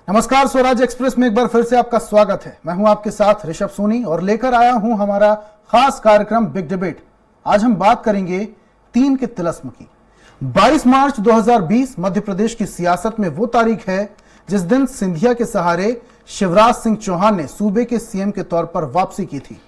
नमस्कार, स्वराज एक्सप्रेस में एक बार फिर से आपका स्वागत है। मैं हूं आपके साथ ऋषभ सोनी और लेकर आया हूं हमारा खास कार्यक्रम बिग डिबेट। आज हम बात करेंगे 3 के तिलिस्म की। 22 मार्च 2020 मध्य प्रदेश की सियासत में वो तारीख है जिस दिन सिंधिया के सहारे शिवराज सिंह चौहान ने सूबे के सीएम के तौर पर वापसी की थी।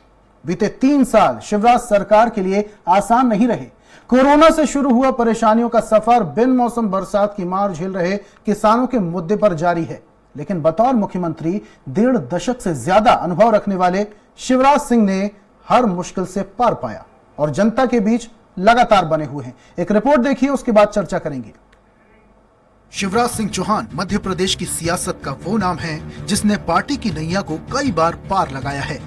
बीते 3 साल शिवराज सरकार के लिए आसान नहीं रहे। कोरोना से शुरू हुआ परेशानियों का सफर बिन मौसम बरसात की मार झेल रहे किसानों के मुद्दे पर जारी है, लेकिन बतौर मुख्यमंत्री 1.5 दशक से ज्यादा अनुभव रखने वाले शिवराज सिंह ने हर मुश्किल से पार पाया और जनता के बीच लगातार बने हुए हैं। एक रिपोर्ट देखिए, उसके बाद चर्चा करेंगे। शिवराज सिंह चौहान मध्य प्रदेश की सियासत का वो नाम है जिसने पार्टी की नैया को कई बार पार लगाया है,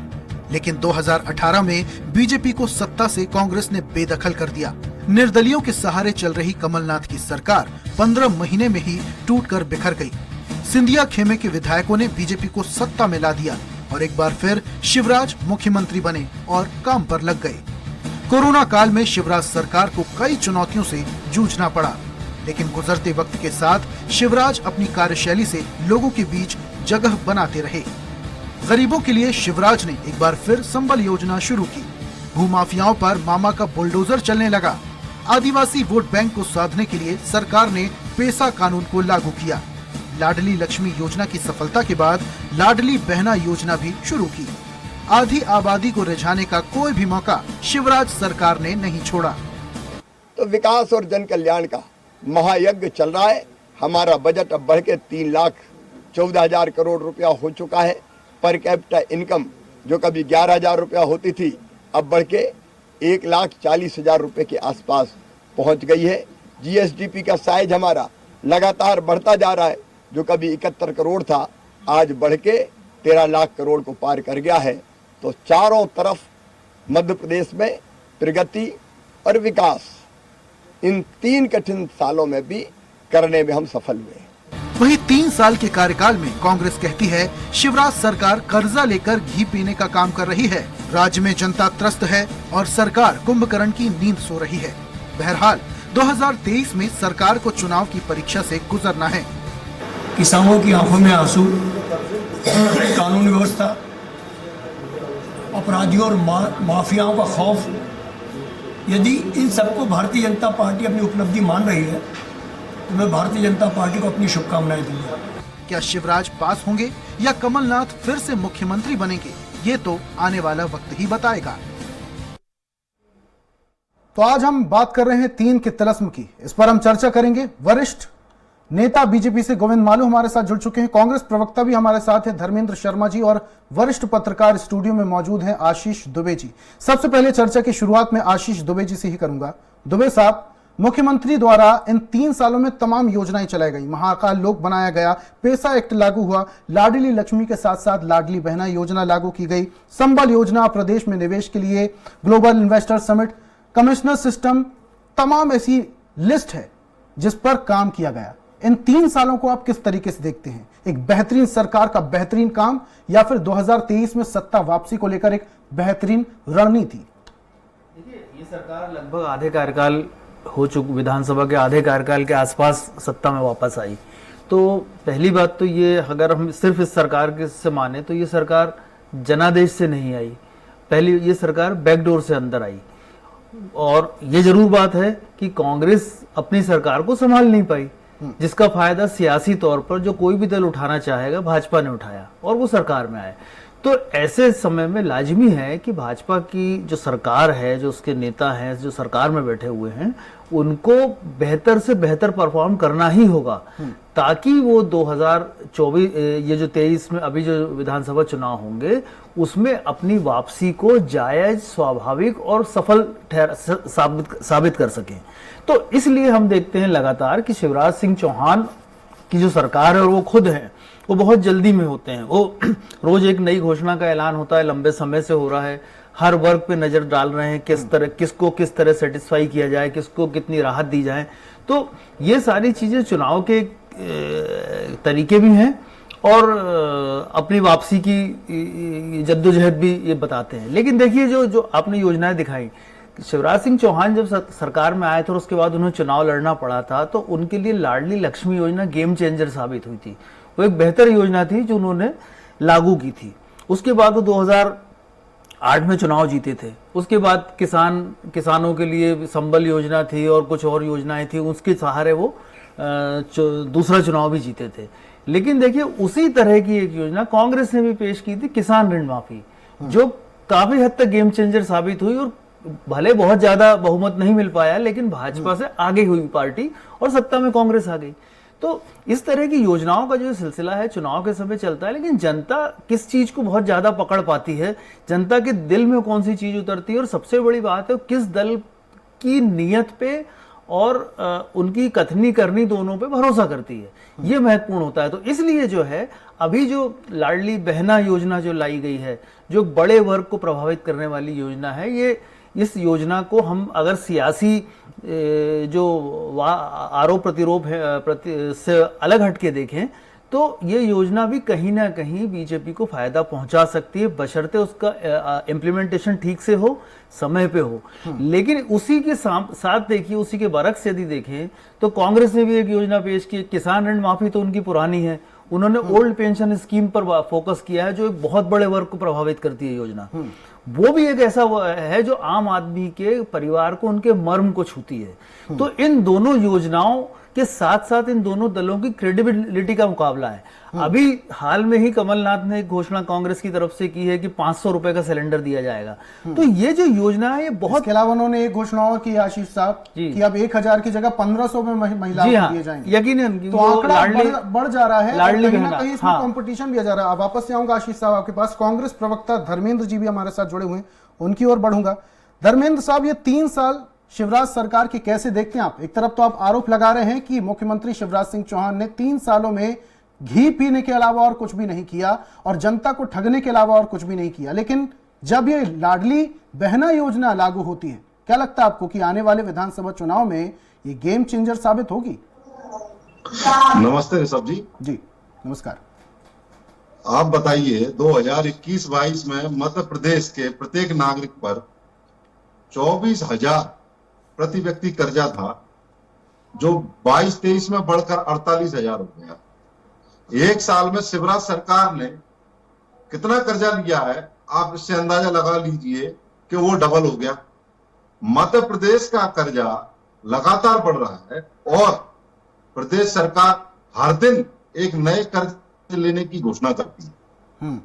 लेकिन 2018 में बीजेपी को सत्ता से कांग्रेस ने बेदखल कर दिया। निर्दलियों के सहारे चल रही कमलनाथ की सरकार 15 महीने में ही टूटकर बिखर गई। सिंधिया खेमे के विधायकों ने बीजेपी को सत्ता में ला दिया और एक बार फिर शिवराज मुख्यमंत्री बने और काम पर लग गए। कोरोना काल में शिवराज सरकार को कई चुनौतियों से जूझना पड़ा, लेकिन गुजरते वक्त के साथ शिवराज अपनी कार्यशैली से लोगों के बीच जगह बनाते रहे। गरीबों के लिए शिवराज ने एक बार फिर संबल योजना शुरू की। भूमाफियाओं पर मामा का बुलडोजर चलने लगा। आदिवासी वोट बैंक को साधने के लिए सरकार ने पेसा कानून को लागू किया। लाडली लक्ष्मी योजना की सफलता के बाद लाडली बहना योजना भी शुरू की। आधी आबादी को रिझाने का कोई भी मौका शिवराज सरकार ने नहीं छोड़ा। तो विकास और जन कल्याण का महायज्ञ चल रहा है। हमारा बजट अब बढ़ के 3,14,000 करोड़ रुपया हो चुका है। पर कैपिटा इनकम जो कभी 11,000 रुपया होती थी, अब बढ़ के 1,40,000 रुपये के आसपास पहुंच गई है। जीएसडीपी का साइज हमारा लगातार बढ़ता जा रहा है। जो कभी 71 करोड़ था, आज बढ़ के 13 लाख करोड़ को पार कर गया है। तो चारों तरफ मध्य प्रदेश में प्रगति और विकास इन 3 कठिन सालों में भी करने में हम सफल हुए। वही 3 साल के कार्यकाल में कांग्रेस कहती है शिवराज सरकार कर्जा लेकर घी पीने का काम कर रही है। राज्य में जनता त्रस्त है और सरकार कुंभकर्ण की नींद सो रही है। बहरहाल 2023 में सरकार को चुनाव की परीक्षा से गुजरना है। किसानों की आंखों में आंसू, कानून व्यवस्था, अपराधियों और माफियाओं का खौफ, यदि इन सबको भारतीय जनता पार्टी अपनी उपलब्धि मान रही है तो मैं भारतीय जनता पार्टी को अपनी शुभकामनाएं दूंगा। क्या शिवराज पास होंगे या कमलनाथ फिर से मुख्यमंत्री बनेंगे, ये तो आने वाला वक्त ही बताएगा। तो आज हम बात कर रहे हैं 3 के तिलिस्म की। इस पर हम चर्चा करेंगे। वरिष्ठ नेता बीजेपी से गोविंद मालू हमारे साथ जुड़ चुके हैं। कांग्रेस प्रवक्ता भी हमारे साथ है धर्मेंद्र शर्मा जी, और वरिष्ठ पत्रकार स्टूडियो में मौजूद हैं आशीष दुबे जी। सबसे पहले चर्चा की शुरुआत में आशीष दुबे जी से ही करूंगा। दुबे साहब, मुख्यमंत्री द्वारा इन 3 सालों में तमाम योजनाएं चलाई गई। महाकाल लोक बनाया गया, पेसा एक्ट लागू हुआ, लाडली लक्ष्मी के साथ साथ लाडली बहना योजना लागू की गई, संबल योजना, प्रदेश में निवेश के लिए global investor summit, commissioner system, तमाम ऐसी लिस्ट है जिस पर काम किया गया। इन 3 सालों को आप किस तरीके से देखते हैं? एक बेहतरीन सरकार का बेहतरीन काम, या फिर 2023 में सत्ता वापसी को लेकर एक बेहतरीन रणनीति? देखिए, ये सरकार लगभग आधे कार्यकाल हो चुकी, विधानसभा के आधे कार्यकाल के आसपास सत्ता में वापस आई। तो पहली बात तो ये, अगर हम सिर्फ इस सरकार के से माने तो ये सरकार जनादेश से नहीं आई। पहली ये सरकार बैकडोर से अंदर आई। और ये जरूर बात है कि कांग्रेस अपनी सरकार को संभाल नहीं पाई, जिसका फायदा सियासी तौर पर जो कोई भी दल उठाना चाहेगा भाजपा ने उठाया और वो सरकार में आए। तो ऐसे समय में लाजमी है कि भाजपा की जो सरकार है, जो उसके नेता हैं, जो सरकार में बैठे हुए हैं, उनको बेहतर से बेहतर परफॉर्म करना ही होगा, ताकि वो 2024 ये जो 23 में अभी जो विधानसभा चुनाव होंगे उसमें अपनी वापसी को जायज, स्वाभाविक और सफल साबित कर सकें। तो इसलिए हम देखते हैं लगातार कि शिवराज सिंह चौहान की जो सरकार है और वो खुद हैं, वो बहुत जल्दी में होते हैं। वो रोज एक नई घोषणा का ऐलान होता है, लंबे समय से हो रहा है, हर वर्ग पे नजर डाल रहे हैं, किसको किस तरह सेटिस्फाई किया जाए, किसको कितनी राहत दी जाए। तो ये सारी चीजें चुनाव के तरीके भी हैं और अपनी वापसी की जद्दोजहद भी ये बताते हैं। लेकिन देखिए, जो आपने योजनाएं दिखाई, शिवराज सिंह चौहान जब सरकार में आए थे और उसके बाद उन्हें चुनाव लड़ना पड़ा था, तो उनके लिए लाडली लक्ष्मी योजना गेम चेंजर साबित हुई थी। वो एक बेहतर योजना थी जो उन्होंने लागू की थी। उसके बाद वो 2008 में चुनाव जीते थे। उसके बाद किसानों के लिए संबल योजना थी और कुछ और योजनाएं थी, उसके सहारे वो दूसरा चुनाव भी जीते थे। लेकिन देखिए, उसी तरह की एक योजना कांग्रेस ने भी पेश की थी, किसान ऋण माफी, जो काफी हद तक गेम चेंजर साबित हुई और भले बहुत ज्यादा बहुमत नहीं मिल पाया, लेकिन भाजपा से आगे हुई पार्टी और सत्ता में कांग्रेस आ गई। तो इस तरह की योजनाओं का जो सिलसिला है चुनाव के समय चलता है, लेकिन जनता किस चीज को बहुत ज्यादा पकड़ पाती है, जनता के दिल में कौन सी चीज उतरती है, और सबसे बड़ी बात है किस दल की नीयत पे और उनकी कथनी करनी दोनों पे भरोसा करती है, ये महत्वपूर्ण होता है। तो इसलिए जो है अभी जो लाडली बहना योजना जो लाई गई है, जो बड़े वर्ग को प्रभावित करने वाली योजना है, ये इस योजना को हम अगर सियासी जो आरोप प्रतिरोप है से अलग हटके देखें, तो ये योजना भी कहीं ना कहीं बीजेपी को फायदा पहुंचा सकती है, बशर्ते उसका इम्प्लीमेंटेशन ठीक से हो, समय पे हो। लेकिन उसी के साथ देखिए, उसी के बरक्स यदि देखें तो कांग्रेस ने भी एक योजना पेश की, किसान ऋण माफी तो उनकी पुरानी है, उन्होंने ओल्ड पेंशन स्कीम पर फोकस किया है, जो एक बहुत बड़े वर्ग को प्रभावित करती है योजना। वो भी एक ऐसा है जो आम आदमी के परिवार को, उनके मर्म को छूती है। तो इन दोनों योजनाओं के साथ साथ इन दोनों दलों की क्रेडिबिलिटी का मुकाबला है। अभी हाल में ही कमलनाथ ने एक घोषणा कांग्रेस की तरफ से की है कि 500 रुपए का सिलेंडर दिया जाएगा। तो ये जो योजना है ये बहुत, इसके अलावा उन्होंने एक घोषणा और की आशीष साहब कि अब 1000 की जगह 1500 में महिलाओं को दिए जाएंगे। यकीनन तो आंकड़ा बढ़ जा रहा है, लाडली कहीं ना कहीं इसमें कंपटीशन भी आ जा रहा है। अब वापस से आऊंगा आशीष साहब आपके पास, कांग्रेस प्रवक्ता धर्मेंद्र जी भी हमारे साथ जुड़े हुए हैं, उनकी ओर बढ़ूंगा। धर्मेंद्र साहब, ये 3 साल शिवराज सरकार की कैसे देखते हैं आप? एक तरफ तो आप आरोप लगा रहे हैं कि मुख्यमंत्री शिवराज सिंह चौहान ने 3 सालों में घी पीने के अलावा और कुछ भी नहीं किया और जनता को ठगने के अलावा और कुछ भी नहीं किया, लेकिन जब ये लाडली बहना योजना लागू होती है, क्या लगता है आपको कि आने वाले विधानसभा चुनाव में ये गेम चेंजर साबित होगी? नमस्ते ऋषभ जी। जी नमस्कार। आप बताइए, 2021-22 में मध्य प्रदेश के प्रत्येक नागरिक पर 24,000 प्रति व्यक्ति कर्जा था, जो 22-23 में बढ़कर 48,000 हो गया। एक साल में शिवराज सरकार ने कितना कर्जा लिया है, आप इससे अंदाजा लगा लीजिए कि वो डबल हो गया। मध्य प्रदेश का कर्जा लगातार बढ़ रहा है और प्रदेश सरकार हर दिन एक नए कर्ज लेने की घोषणा करती है।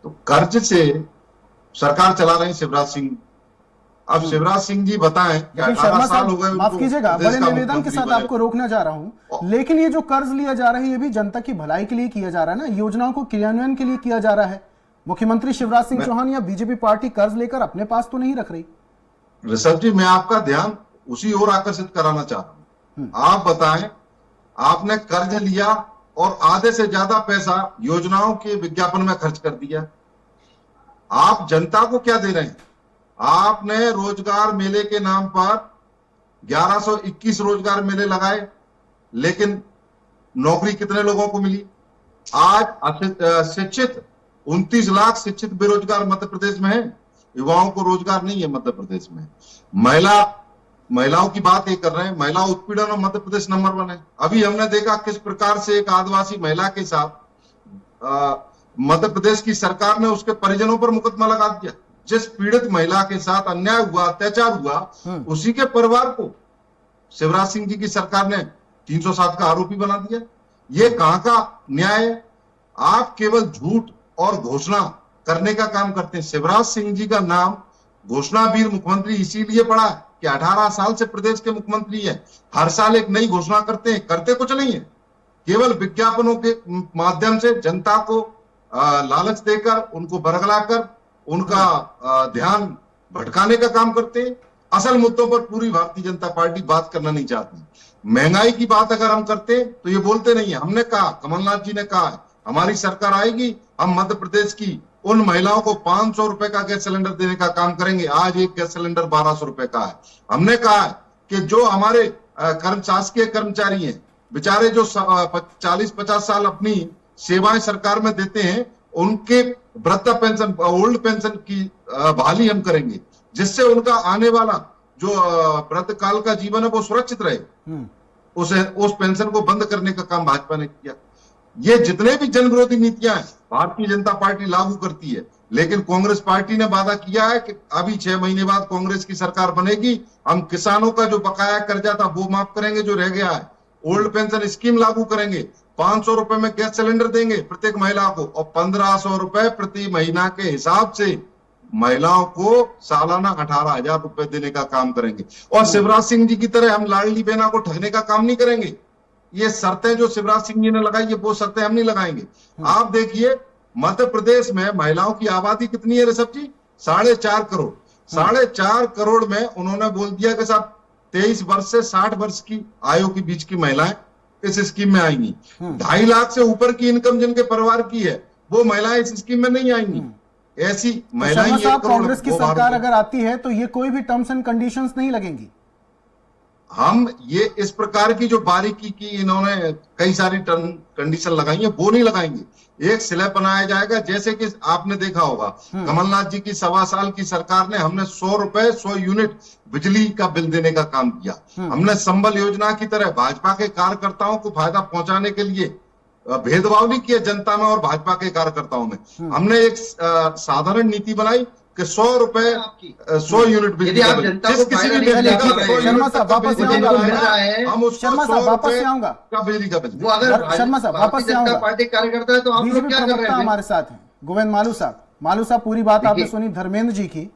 तो कर्ज से सरकार चला रहे हैं शिवराज सिंह। अब शिवराज सिंह जी बताएं कि 18 साल हो गए, माफ कीजिएगा, बड़े निवेदन के साथ आपको रोकना चाह रहा हूं, लेकिन ये जो कर्ज लिया जा रहा है ये भी जनता की भलाई के लिए किया जा रहा है ना, योजनाओं को क्रियान्वयन के लिए किया जा रहा है। मुख्यमंत्री शिवराज सिंह चौहान या बीजेपी पार्टी कर्ज लेकर अपने पास तो नहीं रख रही। ऋषभ जी, मैं आपका ध्यान उसी ओर आकर्षित कराना चाह रहा हूं। आप बताएं, आपने कर्ज लिया और आधे से ज्यादा पैसा योजनाओं के विज्ञापन में खर्च कर दिया। आप जनता को क्या दे रहे हैं? आपने रोजगार मेले के नाम पर 1121 रोजगार मेले लगाए, लेकिन नौकरी कितने लोगों को मिली? आज शिक्षित 29 लाख शिक्षित बेरोजगार मध्य प्रदेश में है। युवाओं को रोजगार नहीं है मध्य प्रदेश में। महिलाओं की बात ये कर रहे हैं, महिला उत्पीड़न में मध्य प्रदेश नंबर 1 है। अभी हमने देखा किस प्रकार से एक आदिवासी महिला के साथ मध्य प्रदेश की सरकार ने उसके परिजनों पर मुकदमा लगा दिया। जिस पीड़ित महिला के साथ अन्याय हुआ, अत्याचार हुआ, उसी के परिवार को शिवराज सिंह जी की सरकार ने 307 का आरोपी बना दिया। ये कहां का न्याय है? आप केवल झूठ और घोषणा करने का काम करते हैं। शिवराज सिंह जी का नाम घोषणावीर मुख्यमंत्री इसीलिए पड़ा कि 18 साल से प्रदेश के मुख्यमंत्री है। हर साल एक नई घोषणा करते हैं, करते कुछ नहीं है, केवल विज्ञापनों के माध्यम से जनता को लालच देकर, उनको बरगलाकर उनका ध्यान भटकाने का काम करते हैं। असल मुद्दों पर पूरी भारतीय जनता पार्टी बात करना नहीं चाहती। महंगाई की बात अगर हम करते हैं तो ये बोलते नहीं है। हमने कहा, कमलनाथ जी ने कहा है, हमारी सरकार आएगी, हम मध्य प्रदेश की उन महिलाओं को 500 रुपए का गैस सिलेंडर देने का काम करेंगे। आज एक गैस सिलेंडर 1200 रुपए का है। हमने कहा है कि जो हमारे शासकीय कर्मचारी हैं, बेचारे जो 40-50 साल अपनी सेवाएं सरकार में देते हैं, उनके वृद्धा पेंशन, ओल्ड पेंशन की बहाली हम करेंगे। जिससे उनका आने वाला जो व्रतकाल का जीवन है वो सुरक्षित रहे। उस पेंशन को बंद करने का काम भाजपा ने किया। ये जितने भी जन विरोधी नीतियां हैं भारतीय जनता पार्टी लागू करती है, लेकिन कांग्रेस पार्टी ने वादा किया है कि अभी 6 महीने बाद कांग्रेस की सरकार बनेगी, हम किसानों का जो बकाया कर्जा था वो माफ करेंगे जो रह गया है, ओल्ड पेंशन स्कीम लागू करेंगे, 500 रुपए में गैस सिलेंडर देंगे प्रत्येक महिला को, और 1500 रुपए प्रति महीना के हिसाब से महिलाओं को सालाना 18,000 रुपए देने का काम करेंगे। और शिवराज सिंह जी की तरह हम लाडली बहना को ठगने का काम नहीं करेंगे। ये शर्तें जो शिवराज सिंह जी ने लगाई है वो शर्तें हम नहीं लगाएंगे। आप देखिए मध्य प्रदेश में महिलाओं की आबादी कितनी है ऋषभ जी? 4.5 करोड़। 4.5 करोड़ में उन्होंने बोल दिया कि साहब 23 वर्ष से 60 वर्ष की आयु के बीच की महिलाएं इस स्कीम में आएंगी। 2.5 लाख से ऊपर की इनकम जिनके परिवार की है वो महिलाएं इस स्कीम में नहीं आएंगी। ऐसी महिलाएं शर्मा साहब, कांग्रेस की सरकार अगर आती है तो ये कोई भी टर्म्स एंड कंडीशंस नहीं लगेंगी। हम ये इस प्रकार की जो बारीकी की इन्होंने कई सारी टर्म कंडीशन लगाई है वो नहीं लगाएंगे। एक स्लैब बनाया जाएगा, जैसे कि आपने देखा होगा कमलनाथ जी की 1.25 साल की सरकार ने हमने 100 रुपए 100 यूनिट बिजली का बिल देने का काम किया। हमने संबल योजना की तरह भाजपा के कार्यकर्ताओं को फायदा पहुंचाने के लिए भेदभाव नहीं किया जनता में और भाजपा के कार्यकर्ताओं में। हमने एक साधारण नीति बनाई कि 100 रुपए 100 यूनिट बिजली का बिल, जिस किसी भी व्यक्ति का शर्मा साहब वापस से आऊंगा, हम उसको शर्मा साहब वापस से आऊंगा का बिजली का बिल। वो अगर शर्मा साहब वापस से आऊंगा, पार्टी कार्यकर्ता है तो आप लोग बीजेपी क्या कर रहे प्रवक्ता हैं? हमारे साथ हैं गोविंद मालू साहब पूरी बात आपने सुनी धर्मेंद्र जी की।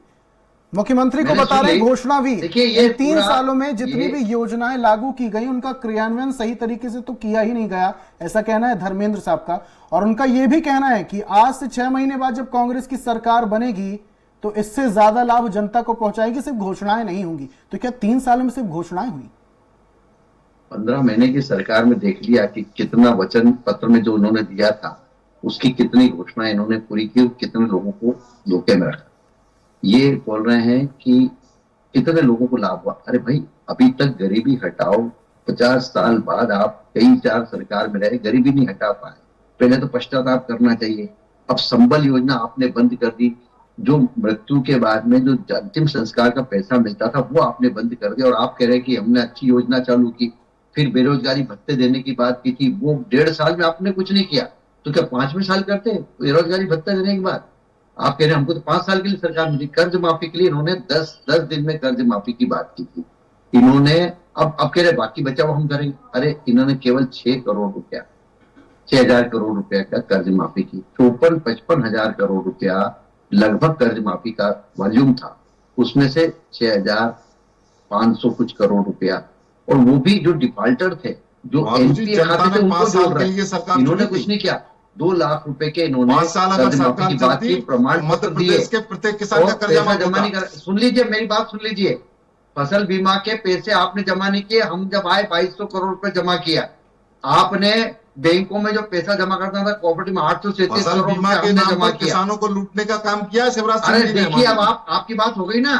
मुख्यमंत्री को मैंने बता रहे सुनी। घोषणा भी देखिए, ये 3 पूरा- सालों में जितनी ये- भी योजनाएं लागू की गई उनका क्रियान्वयन सही तरीके से तो किया ही नहीं गया, ऐसा कहना है धर्मेंद्र साहब का। और उनका यह भी कहना है कि आज से 6 महीने बाद जब कांग्रेस की सरकार बनेगी तो इससे ज्यादा लाभ जनता को पहुंचाएगी, सिर्फ घोषणाएं नहीं होंगी। तो क्या 3 सालों में सिर्फ घोषणाएं हुई? 15 महीने की सरकार में देख लिया कि कितना वचन पत्र में जो उन्होंने दिया था उसकी कितनी घोषणाएं इन्होंने पूरी की, कितने लोगों को धोखे में रखा। ये बोल रहे हैं कि कितने लोगों को लाभ हुआ। अरे भाई, अभी तक गरीबी हटाओ, 50 साल बाद आप कई 4 सरकार में रहे, गरीबी नहीं हटा पाए। पहले तो पश्चाताप करना चाहिए। अब संबल योजना आपने बंद कर दी, जो मृत्यु के बाद में जो अंतिम संस्कार का पैसा मिलता था वो आपने बंद कर दिया। और आप कह रहे हैं कि हमने अच्छी योजना चालू की। फिर बेरोजगारी भत्ते देने की बात की थी, वो 1.5 साल में आपने कुछ नहीं किया, तो क्या 5वें साल करते बेरोजगारी भत्ता देने के बाद? आप कह रहे हैं हमको तो 5 साल के लिए सरकार मिली। कर्ज माफी के लिए इन्होंने 10 दिन में कर्ज माफी की बात की थी इन्होंने। अब कह रहे बाकी बचा वो हम करेंगे। अरे इन्होंने केवल 6 करोड़ रुपया 6,000 करोड़ रुपया का कर्ज माफी की। 54-55 हजार करोड़ रुपया लगभग कर्ज माफी का वॉल्यूम था, उसमें से 6,500 कुछ करोड़ रुपया, और वो भी जो डिफॉल्टर थे, जो एनपीए खाते थे उनको जोड़ रहे हैं। इन्होंने कुछ नहीं किया। 2 लाख रुपए के इन्होंने 5 साल अगर कर्ज माफी की बात की, प्रमाण मध्य पत्र दिए प्रदेश के प्रत्येक किसान का और कर्जा पैसा माफ जमा नहीं होता। कर। सुन लीजिए मेरी बात, सुन लीजिए। फसल बीमा के पैसे आपने जमा नहीं किए। हम जब आए 2200 करोड़ रुपए जमा किया। आपने बैंकों में जो पैसा जमा करता था कोऑपरेटिव में 837 फसल करोड़ बीमा रुपए के हमने नाम जमा पर किया। किसानों को लूटने का काम किया शिवराज सिंह अरे जी ने। देखिए, अब आपकी बात हो गई ना,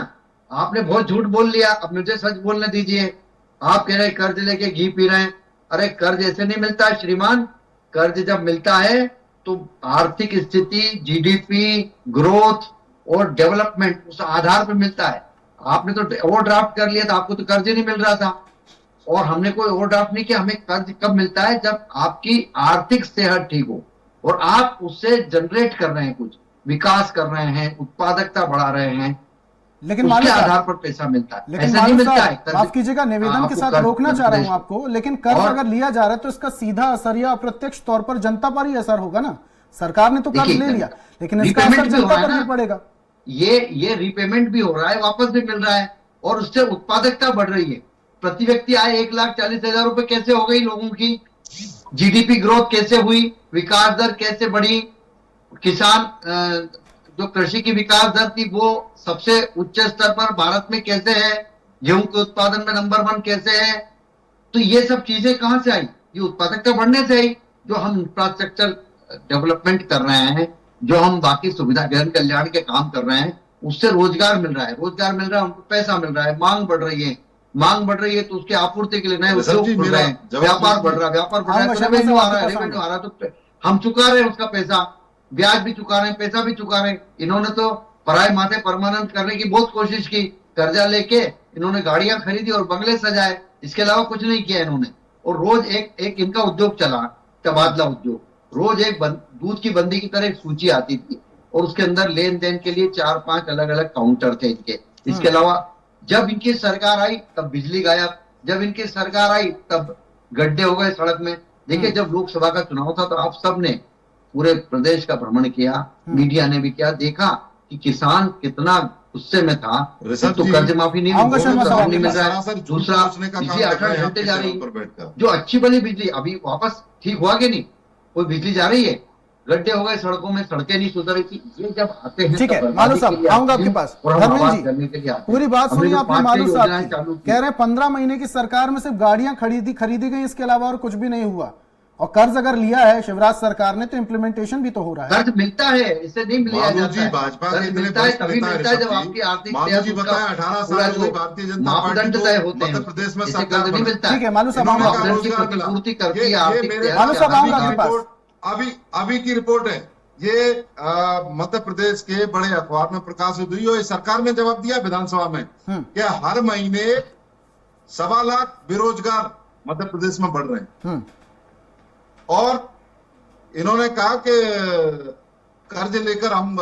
आपने बहुत झूठ बोल लिया, अब मुझे सच बोलने दीजिए। आप कह रहे हैं कर्ज लेके घी पी रहे हैं। अरे कर्ज ऐसे नहीं मिलता है श्रीमान। कर्ज जब मिलता है तो आर्थिक स्थिति, जीडीपी, ग्रोथ और डेवलपमेंट उस आधार पर मिलता है। आपने तो ओवरड्राफ्ट कर लिया था, आपको तो कर्ज ही नहीं मिल रहा था। और हमने कोई ओवरड्राफ्ट नहीं किया। हमें कर्ज कब मिलता है? जब आपकी आर्थिक सेहत ठीक हो और आप उससे जनरेट कर रहे हैं, कुछ विकास कर रहे हैं, उत्पादकता बढ़ा रहे हैं, लेकिन उसके मालू आधार साहब, पर पैसा मिलता है। लेकिन ऐसा नहीं मालू मिलता है साहब कर्ज। माफ कीजिएगा, निवेदन के आपको साथ कर्ज रोकना चाह रहा हूं प्रदेश- आपको, लेकिन कर्ज और- अगर लिया जा रहा है तो इसका सीधा असर या अप्रत्यक्ष तौर पर जनता पर ही असर होगा ना। सरकार ने तो कर्ज देखिए, ले लिया, लेकिन इसका असर रीपेमेंट भी हो जनता रहा है पर ना। भी पड़ेगा। ये रीपेमेंट भी हो रहा है, वापस भी मिल रहा है, और उससे उत्पादकता बढ़ रही है। प्रति व्यक्ति आय 1,40,000 रुपए कैसे हो गई लोगों की? जीडीपी ग्रोथ कैसे हुई? विकास दर कैसे बढ़ी? किसान जो कृषि की विकास दर थी वो सबसे उच्च स्तर पर भारत में कैसे है? गेहूं के उत्पादन में नंबर 1 कैसे है? तो ये सब चीजें कहां से आई? ये उत्पादकता बढ़ने से आई। जो हम इंफ्रास्ट्रक्चर डेवलपमेंट कर रहे हैं, जो हम बाकी सुविधा जन कल्याण के काम कर रहे हैं, उससे रोजगार मिल रहा है। रोजगार मिल रहा है, उनको पैसा मिल रहा है, मांग बढ़ रही है। मांग बढ़ रही है तो उसकी आपूर्ति के लिए नए ऋषभ जी, उद्योग खुल मेरा रहे हैं, जवाब व्यापार बढ़ दीजिए। रहा है, व्यापार बढ़ रहा है हाँ, तो शर्मा रेवेन्यू साहब आ रहा है, आपके पास रेवेन्यू आ रहा है तो हम चुका रहे हैं उसका पैसा, ब्याज भी चुका रहे हैं, पैसा भी चुका रहे हैं। इन्होंने तो पराए माथे परमानेंट करने की बहुत कोशिश की, कर्जा लेके इन्होंने गाड़ियां खरीदी और बंगले सजाए, इसके अलावा कुछ नहीं किया इन्होंने। और रोज एक इनका उद्योग चला, तबादला उद्योग, रोज एक दूध की बंदी की तरह एक सूची आती थी और उसके अंदर लेन देन के लिए 4-5 अलग अलग काउंटर थे इनके। इसके अलावा जब इनकी सरकार आई तब बिजली गायब, जब इनकी सरकार आई तब गड्ढे हो गए सड़क में। देखिए जब लोकसभा का चुनाव था तो आप सब ने पूरे प्रदेश का भ्रमण किया, मीडिया ने भी किया, देखा कि किसान कितना गुस्से में था। तो कर्ज माफी नहीं आऊंगा शर्मा साहब, मिल रहा है, दूसरा बिजली 8 घंटे जा रही है, जो अच्छी भली बिजली अभी वापस ठीक हुआ कि नहीं, कोई बिजली जा रही है, गड्ढे हो गए सड़कों में, सड़कें नहीं सुधर रही थी। ये जब आते हैं ठीक है मालू साहब, आऊंगा आपके पास। धर्मेंद्र जी पूरी बात सुनिए आपने मालू साहब की, कह रहे हैं 15 महीने की सरकार में सिर्फ गाड़ियां खरीदी गई, इसके अलावा और कुछ भी नहीं हुआ। और कर्ज अगर लिया है शिवराज सरकार ने तो इम्प्लीमेंटेशन भी तो हो रहा है। कर्ज मिलता है, इससे नहीं लिया जाता है। भाजपा के मिलता है तभी मिलता है जब आपकी आर्थिक जी बताया 18 साल हो गई भारतीय जनता पार्टी को मध्य प्रदेश में सरकार नहीं मिलता है। ठीक है मालू साहब, पूर्ति करती है मालू साहब आऊंगा आपके पास। अभी की रिपोर्ट है ये, मध्य प्रदेश के बड़े अखबार में प्रकाशित हुई और सरकार ने जवाब दिया विधानसभा में कि हर महीने 1.25 लाख बेरोजगार मध्य प्रदेश में बढ़ रहे हैं। और इन्होंने कहा कि कर्ज लेकर हम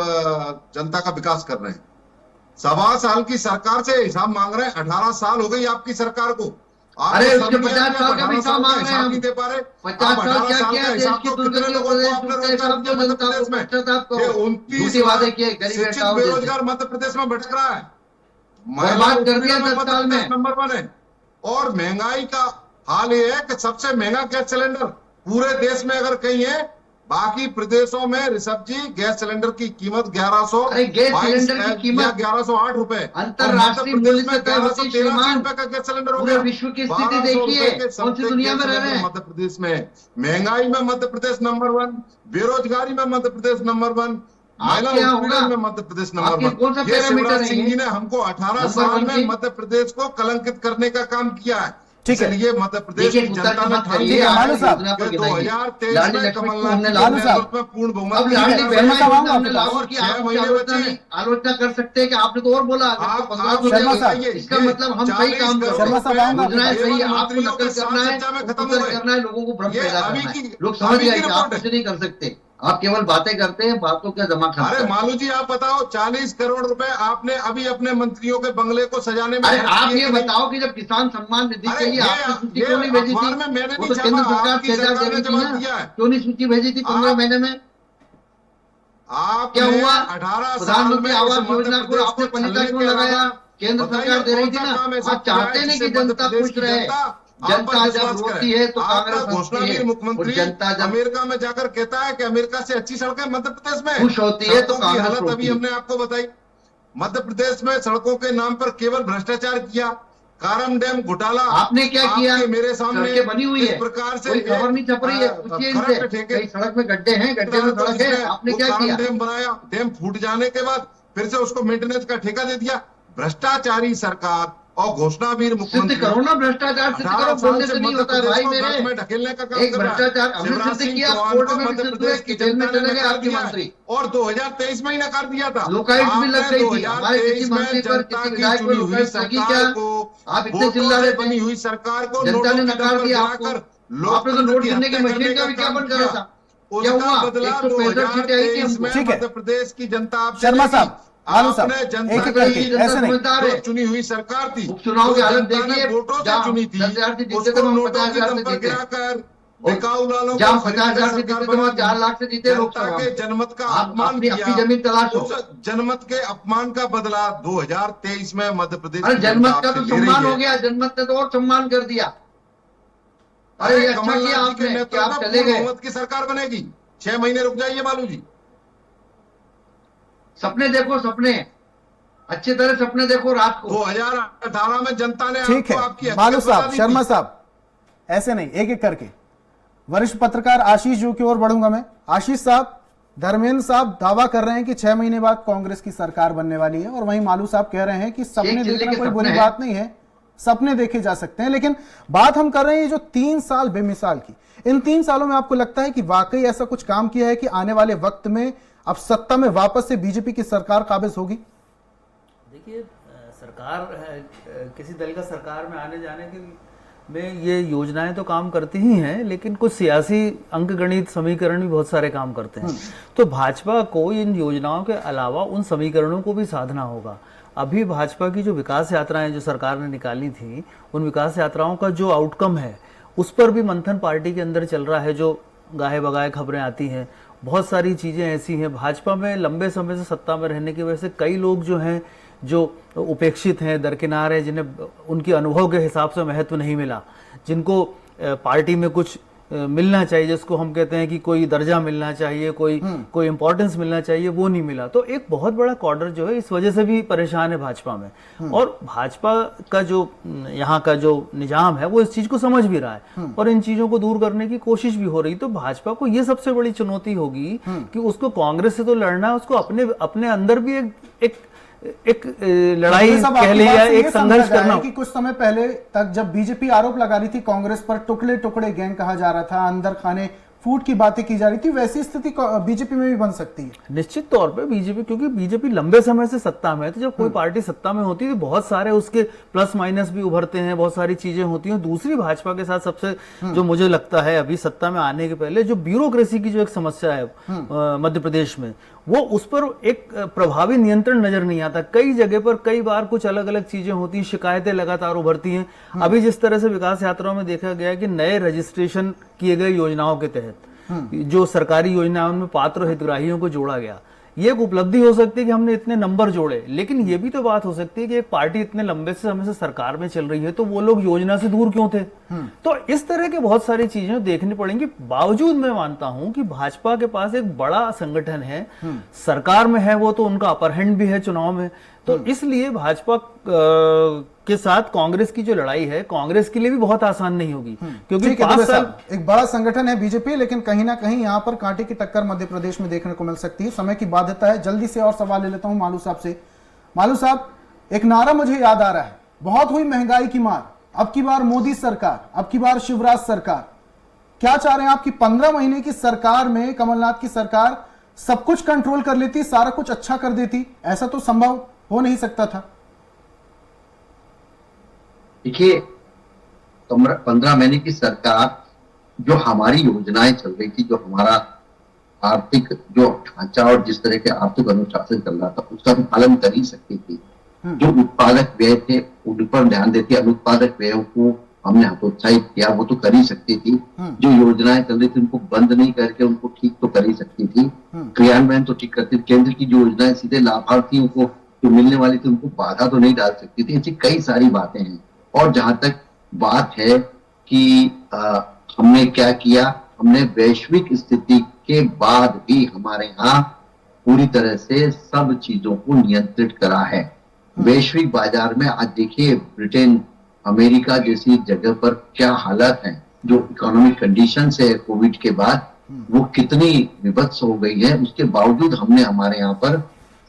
जनता का विकास कर रहे हैं। 1.25 साल की सरकार से हिसाब मांग रहे हैं। 18 साल हो गई आपकी सरकार को। अरे उसके 50 साल का भी हिसाब मांग रहे हैं हम। 50 साल क्या किया देश की दुर्गति को वादे किए, गरीब बेरोजगार मध्य प्रदेश में भटक रहा है, बर्बाद कर दिया 10 साल में। नंबर 1 है। और महंगाई का हाल ये है कि सबसे महंगा गैस सिलेंडर पूरे देश में अगर कहीं है, बाकी प्रदेशों में ऋषभ जी गैस सिलेंडर की कीमत 1100, गैस सिलेंडर की कीमत 1108 रुपए अंतरराष्ट्रीय मूल्य से तय होती है। रुपए का गैस सिलेंडर हो पूरे गया। विश्व की स्थिति देखिए, कौन सी दुनिया में रह रहे हैं। मध्य प्रदेश में महंगाई में मध्य प्रदेश नंबर 1, बेरोजगारी में मध्य प्रदेश नंबर 1, महिला उत्पीड़न में मध्य प्रदेश नंबर 1। ये शिवराज सिंह जी ने हमको 18 साल में मध्य प्रदेश को कलंकित करने का काम किया है। ठीक है, ये मध्य प्रदेश की जनता ने मालू साहब 2023 में कमलनाथ में पूर्ण बहुमत आलोचना कर सकते हैं कि आपने तो और बोला इसका मतलब हम सही काम कर रहे हैं, सही आपको नकल करना है, लोगों को भ्रम पैदा करना है। लोग समझ गए कि आप कुछ नहीं कर सकते, आप केवल बातें करते हैं, बातों का जमा खाता है। अरे मालू जी आप बताओ, 40 करोड़ रुपए आपने अभी अपने मंत्रियों के बंगले को सजाने में। अरे आप ये बताओ कि जब किसान सम्मान निधि के लिए आपने सूची क्यों नहीं भेजी थी? वो तो केंद्र सरकार 6,000 दे रही थी ना, क्यों नहीं सूची भेजी थी 15 महीने में? क्या हुआ? 18 प्रधानमंत्री आवास योजना को आपने पनिता क्यों लगाया? केंद्र सरकार दे रही थी ना। आप चाहते नहीं कि जनता खुश रहे। जनता जब रोती है तो कांग्रेस घोषणा भी मुख्यमंत्री जनता जब अमेरिका में जाकर कहता है कि अमेरिका से अच्छी सड़कें मध्य प्रदेश में खुश होती है तो कांग्रेस हालत अभी हमने आपको बताई। मध्य प्रदेश में सड़कों के नाम पर केवल भ्रष्टाचार किया। कारम डैम घोटाला आपने क्या किया? मेरे सामने बनी हुई है, प्रकार से कोई खबर नहीं छप रही है, पूछिए इनसे। सड़क में गड्ढे हैं, गड्ढे में सड़क है, आपने क्या किया? डैम बनाया, डैम फूट जाने के बाद फिर से उसको मेंटेनेंस का ठेका दे दिया। भ्रष्टाचारी सरकार और घोषणावीर मुख्यमंत्री। सिद्ध करो ना भ्रष्टाचार, सिद्ध करो, बोलने से नहीं होता है भाई मेरे। ढकेलने का काम एक भ्रष्टाचार हमने सिद्ध किया, कोर्ट में भी सिद्ध हुए कि जेल में चले गए आपके मंत्री। और 2023 में ही नकार दिया था। लोकायुक्त भी लग गई थी हमारे किसी मंत्री पर, किसी विधायक पर लोकायुक्त लगी क्या? आप इतने चिल्ला रहे बनी हुई सरकार को जनता ने नकार दिया आपको। आपने तो नोट गिनने की मशीन का विज्ञापन करा था, क्या हुआ? 165 सीटें आई थी हमको। ठीक है, मध्य प्रदेश की जनता शर्मा साहब, आलू साहब, एक एक करके ऐसे नहीं, चुनी हुई सरकार थी, उपचुनाव की हालत देखिए, वोटों से चुनी थी, 10,000 से जीते उसको थे, हम नोटों 50,000 के से दम पर जीते। गिराकर बिकाऊ लालों जहाँ को 50,000 से जीते थे, वहाँ 4 लाख से जीते लोकसभा जनता के में। जनमत का आप अपमान अपनी किया। जमीन तलाशो। उस जनमत के अपमान का बदला 2023 में मध्य प्रदेश अरे की जनमत जनता का तो आपसे ले रही सम्मान है। हो गया, जनमत ने तो और सम्मान कर दिया। अरे ये अच्छा किया कमलनाथ जी के आपने कि नेतृत्व आप में चले पूर्ण गए। बहुमत की सरकार बनेगी। 6 महीने रुक जाइए बालू जी। सपने देखो, सपने अच्छी तरह सपने देखो रात को। 2018 में जनता ने ठीक आपको आपकी है हकीकत मालू बता साहब, दी शर्मा थी। साहब, ऐसे नहीं, एक एक करके। वरिष्ठ पत्रकार आशीष जी की ओर बढ़ूंगा मैं। आशीष साहब, धर्मेंद्र साहब दावा कर रहे हैं कि 6 महीने बाद कांग्रेस की सरकार बनने वाली है, और वहीं मालू साहब कह रहे हैं कि सपने देखना कोई बुरी बात नहीं है, सपने देखे जा सकते हैं। लेकिन बात हम कर रहे हैं जो 3 साल बेमिसाल की, इन 3 सालों में आपको लगता है कि वाकई ऐसा कुछ काम किया है कि आने वाले वक्त में अब सत्ता में वापस से बीजेपी की सरकार काबिज होगी? देखिए, सरकार किसी दल का सरकार में आने जाने के में ये योजनाएं तो काम करती ही हैं, लेकिन कुछ सियासी अंकगणित समीकरण भी बहुत सारे काम करते हैं। तो भाजपा को इन योजनाओं के अलावा उन समीकरणों को भी साधना होगा। अभी भाजपा की जो विकास यात्राएं जो सरकार ने निकाली थी, उन विकास यात्राओं का जो आउटकम है उस पर भी मंथन पार्टी के अंदर चल रहा है। जो गाहे बगाए खबरें आती हैं, बहुत सारी चीजें ऐसी हैं। भाजपा में लंबे समय से सत्ता में रहने की वजह से कई लोग जो हैं जो उपेक्षित हैं, दरकिनार हैं, जिन्हें उनके अनुभव के हिसाब से महत्व नहीं मिला, जिनको पार्टी में कुछ मिलना चाहिए, जिसको हम कहते हैं कि कोई दर्जा मिलना चाहिए, कोई इंपॉर्टेंस मिलना चाहिए, वो नहीं मिला। तो एक बहुत बड़ा कॉर्डर जो है इस वजह से भी परेशान है भाजपा में। और भाजपा का जो यहाँ का जो निजाम है वो इस चीज को समझ भी रहा है और इन चीजों को दूर करने की कोशिश भी हो रही। तो भाजपा को ये सबसे बड़ी चुनौती होगी कि उसको कांग्रेस से तो लड़ना है, उसको अपने अंदर भी एक लड़ाई कह ली या एक संघर्ष करना। कि कुछ समय पहले तक जब बीजेपी आरोप लगा रही थी कांग्रेस पर, टुकड़े टुकड़े गैंग कहा जा रहा था, अंदर खाने फूट की बातें की जा रही थी, वैसी स्थिति बीजेपी में भी बन सकती है। निश्चित तौर पे बीजेपी, क्योंकि बीजेपी लंबे समय से सत्ता में है, तो जब कोई पार्टी सत्ता में होती है तो बहुत सारे उसके प्लस माइनस भी उभरते हैं, बहुत सारी चीजें होती हैं। दूसरी, भाजपा के साथ सबसे जो मुझे लगता है अभी सत्ता में आने के पहले जो ब्यूरोक्रेसी की जो एक समस्या है मध्य प्रदेश में, वो उस पर एक प्रभावी नियंत्रण नजर नहीं आता। कई जगह पर कई बार कुछ अलग अलग चीजें होती हैं, शिकायतें लगातार उभरती हैं। अभी जिस तरह से विकास यात्राओं में देखा गया कि नए रजिस्ट्रेशन किए गए योजनाओं के तहत जो सरकारी योजनाओं में पात्र हितग्राहियों को जोड़ा गया, ये एक उपलब्धि हो सकती है कि हमने इतने नंबर जोड़े। लेकिन ये भी तो बात हो सकती है कि एक पार्टी इतने लंबे समय से सरकार में चल रही है तो वो लोग योजना से दूर क्यों थे? तो इस तरह के बहुत सारी चीजें देखनी पड़ेंगी। बावजूद मैं मानता हूं कि भाजपा के पास एक बड़ा संगठन है, सरकार में है वो, तो उनका अपर हैंड भी है चुनाव में। तो इसलिए भाजपा के साथ कांग्रेस की जो लड़ाई है, कांग्रेस के लिए भी बहुत आसान नहीं होगी, क्योंकि 5 साल एक बड़ा संगठन है बीजेपी, लेकिन कहीं ना कहीं यहां पर कांटे की टक्कर मध्य प्रदेश में देखने को मिल सकती है। समय की बाध्यता है, जल्दी से और सवाल ले लेता हूं मालू साहब से। मालू साहब, एक नारा मुझे याद आ रहा है, बहुत हुई महंगाई की मार, अब की बार मोदी सरकार, अब की बार शिवराज सरकार। क्या चाह रहे हैं आप कि 15 महीने की सरकार में कमलनाथ की सरकार सब कुछ कंट्रोल कर लेती, सारा कुछ अच्छा कर देती? ऐसा तो संभव हो नहीं सकता था। देखिए, 15 महीने की सरकार, जो हमारी योजनाएं चल रही थी, जो हमारा आर्थिक जो ढांचा और जिस तरह के आर्थिक अनुशासन चल रहा था, उसका पालन कर ही सकती थी। जो उत्पादक व्यय थे उन पर ध्यान देती, अनुत्पादक व्ययों को हमने हतोत्साहित किया, वो तो कर ही सकती थी। जो योजनाएं चल रही थी उनको बंद नहीं करके उनको ठीक तो कर ही सकती थी, क्रियान्वयन तो ठीक करती थी। केंद्र की जो योजनाएं सीधे लाभार्थियों को जो मिलने वाली थी उनको बाधा तो नहीं डाल सकती थी। ऐसी कई सारी बातें हैं। और जहां तक बात है कि हमने क्या किया, हमने वैश्विक स्थिति के बाद भी हमारे यहाँ पूरी तरह से सब चीजों को नियंत्रित करा है। वैश्विक बाजार में आज देखिए, ब्रिटेन, अमेरिका जैसी जगह पर क्या हालत है, जो इकोनॉमिक कंडीशंस है कोविड के बाद, वो कितनी विभत्स हो गई है। उसके बावजूद हमने हमारे यहाँ पर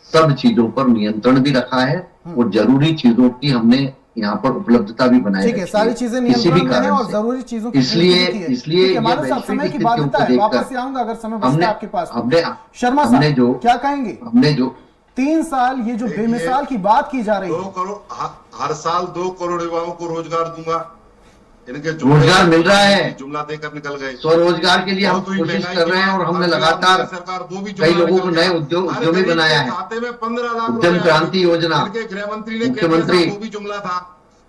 सब चीजों पर नियंत्रण भी रखा है और जरूरी चीजों की हमने यहाँ पर उपलब्धता भी बनाई है। सारी चीजें नियंत्रण में हैं और जरूरी चीजों की इसलिए समय की बाध्यता है। वापस से आऊंगा अगर समय बचता है आपके पास। शर्मा साहब, क्या कहेंगे? हमने जो 3 साल ये जो बेमिसाल की बात की जा रही है, 2 करोड़ हर साल 2 करोड़ युवाओं को रोजगार दूंगा, इनके रोजगार मिल रहा है, जुमला देकर निकल गए। स्वरोजगार के लिए हम कोशिश कर रहे हैं और हमने लगातार कई लोगों को नए उद्यमी बनाया है। खाते में 15 लाख उद्यम क्रांति योजना, गृह मंत्री ने मुख्यमंत्री, वो भी जुमला था।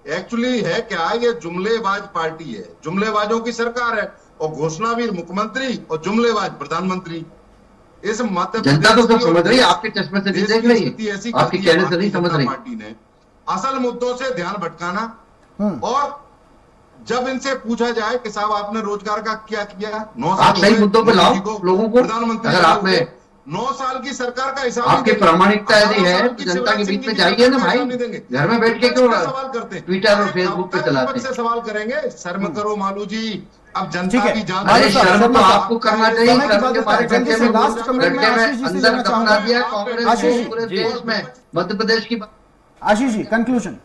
एक्चुअली है क्या, ये जुमलेबाज पार्टी है, जुमलेबाजों की सरकार है, और घोषणावीर मुख्यमंत्री और जुमलेबाज प्रधानमंत्री। इस मध्य जनता तो सब समझ रही है, आपके चश्मे से नहीं देख रही है, आपके कहने से नहीं समझ रही। पार्टी ने असल मुद्दों से ध्यान भटकाना, और जब इनसे पूछा जाए कि साहब आपने रोजगार का क्या किया, 9 साल आप सही मुद्दों पे लाओ लोगों को। प्रधानमंत्री अगर आपने 9 साल की सरकार का हिसाब आपकी प्रामाणिकता यदि है तो जनता के बीच में जाइए ना भाई, घर में बैठ के क्यों सवाल करते हैं, ट्विटर और फेसबुक पे चलाते हैं। सवाल करेंगे, शर्म करो मालू जी, अब जनता भी जान। अरे शर्म तो आपको करना चाहिए। शर्म के मारे गड्ढे में अंदर दफना दिया कांग्रेस ने पूरे देश में, मध्य प्रदेश की। आशीष जी, कंक्लूजन।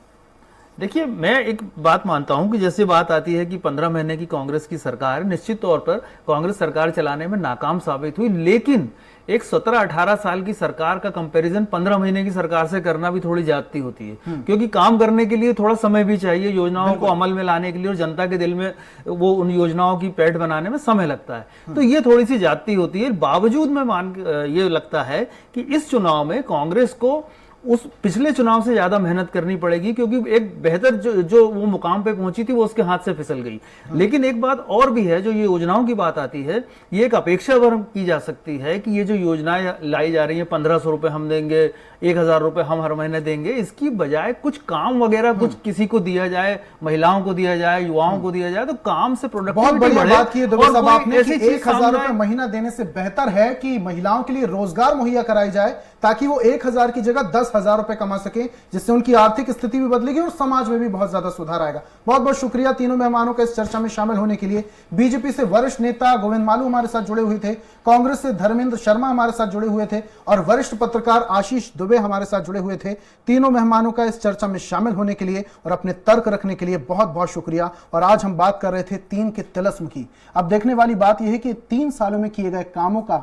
देखिए, मैं एक बात मानता हूं कि जैसे बात आती है कि 15 महीने की कांग्रेस की सरकार निश्चित तौर पर कांग्रेस सरकार चलाने में नाकाम साबित हुई, लेकिन एक 17-18 साल की सरकार का कंपैरिजन 15 महीने की सरकार से करना भी थोड़ी ज्यादती होती है, क्योंकि काम करने के लिए थोड़ा समय भी चाहिए, योजनाओं को अमल में लाने के लिए और जनता के दिल में वो उन योजनाओं की पैठ बनाने में समय लगता है। तो ये थोड़ी सी ज्यादती होती है। बावजूद में ये लगता है कि इस चुनाव में कांग्रेस को उस पिछले चुनाव से ज्यादा मेहनत करनी पड़ेगी, क्योंकि एक बेहतर जो वो मुकाम पे पहुंची थी वो उसके हाथ से फिसल गई। लेकिन एक बात और भी है, जो ये योजनाओं की बात आती है, ये एक अपेक्षा वर्ग की जा सकती है कि ये जो योजनाएं लाई जा रही है, 1500 रुपए हम देंगे, 1000 रुपए हम हर महीने देंगे, इसकी बजाय कुछ काम वगैरह कुछ किसी को दिया जाए, महिलाओं को दिया जाए, युवाओं को दिया जाए, तो काम से बहुत प्रोडक्टिविटी बढ़िया बढ़े। बात की है दुबे साहब आपने कि ऐसी चीज 1000 रुपए सामने महीना देने से बेहतर है कि महिलाओं के लिए रोजगार मुहैया कराई जाए, ताकि वो 1000 की जगह 10,000 रुपए कमा सके, जिससे उनकी आर्थिक स्थिति भी बदलेगी और समाज में भी बहुत ज्यादा सुधार आएगा। बहुत बहुत शुक्रिया तीनों मेहमानों का इस चर्चा में शामिल होने के लिए। बीजेपी से वरिष्ठ नेता गोविंद मालू हमारे साथ जुड़े हुए थे, कांग्रेस से धर्मेंद्र शर्मा हमारे साथ जुड़े हुए थे और वरिष्ठ पत्रकार आशीष दुबे हमारे साथ जुड़े हुए थे। तीनों मेहमानों का इस चर्चा में शामिल होने के लिए और अपने तर्क रखने के लिए बहुत बहुत शुक्रिया। और आज हम बात कर रहे थे 3 के तिलिस्म की। अब देखने वाली बात यह है कि 3 सालों में किए गए कामों का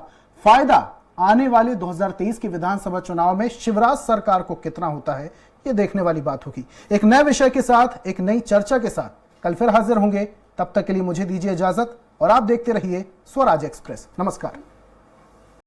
फायदा आने वाले 2023 के विधानसभा चुनाव में शिवराज सरकार को कितना होता है, यह देखने वाली बात होगी। एक नए विषय के साथ, एक नई चर्चा के साथ कल फिर हाजिर होंगे। तब तक के लिए मुझे दीजिए इजाजत और आप देखते रहिए स्वराज एक्सप्रेस। नमस्कार।